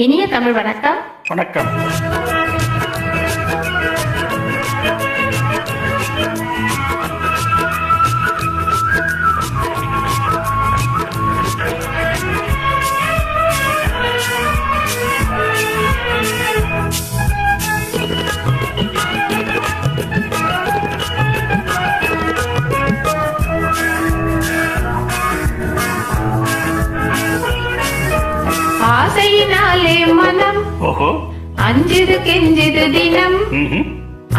இனிய தமிழ் வணக்கம். வணக்கம். ஆசையினாலே மனம் அஞ்சுது கெஞ்சுது தினம்,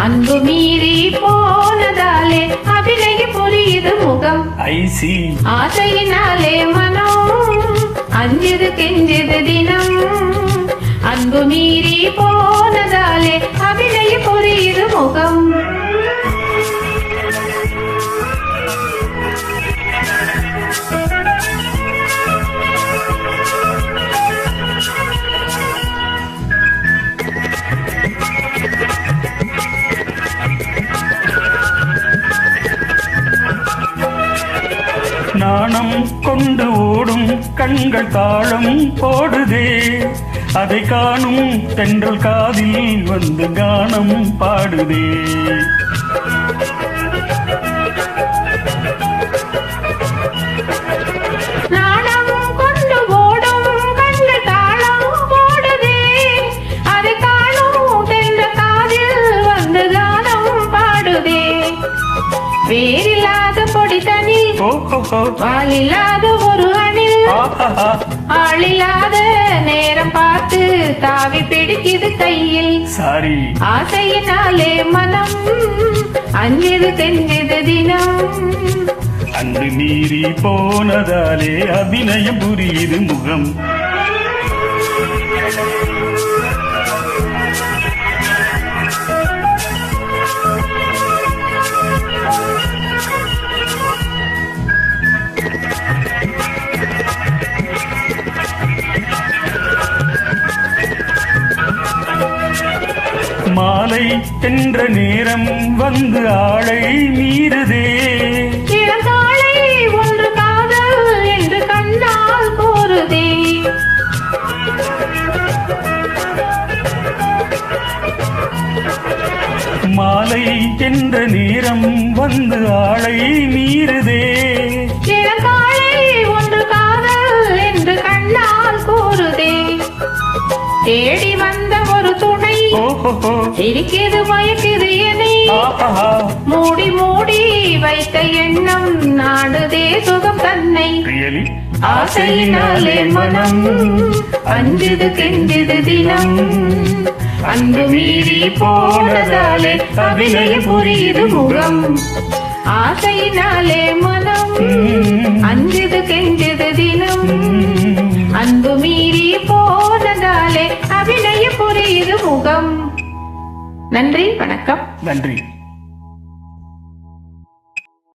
அன்பு மீறி போனதாலே அபிநய புரியுது முகம். ஆசையினாலே மனம் அஞ்சுது கெஞ்சுது தினம், அன்பு மீறி போனதாலே அபிநய புரியுது முகம். நாணம் கொண்டு ஓடும் கண்கள் தாளம் போடுதே, அதை காணும் தென்றல் காதில் வந்து கானம் பாடுதே. வேறில்லாத பொடி தனில் வாலில்லாத ஒரு அணில், ஆளில்லாத நேரம் பார்த்து தாவி பிடிக்குது கையில். ஆசையினாலே மனம் அஞ்சுது கெஞ்சுது தினம், அன்று மீறி போனதாலே அபிநயம் புரியுது முகம். மாலை என்ற நேரம் வந்து ஆளை மீறுதே, இளங்காலை ஒன்று காதல் என்று கண்ணால் கூறுதே. மாலை என்ற நேரம் வந்து ஆளை மீறுதே, இளங்காலை ஒன்று காதல் என்று கண்ணால் கூறுதே. தேடி வந்த ஒரு துணை சிரிக்கிறது மயக்குது என்னை, மூடி மூடி வைத்த எண்ணம் நாடுதே சுகம் தன்னை. ஆசையினாலே மனம் அஞ்சுது கெஞ்சுது தினம், அன்பு மீறி போனதாலே அபிநய புரியுது முகம். ஆசையினாலே மனம் அஞ்சுது கெஞ்சுது தினம், அன்பு மீறி போனதாலே அபிநய புரியுது முகம். நன்றி, வணக்கம். நன்றி.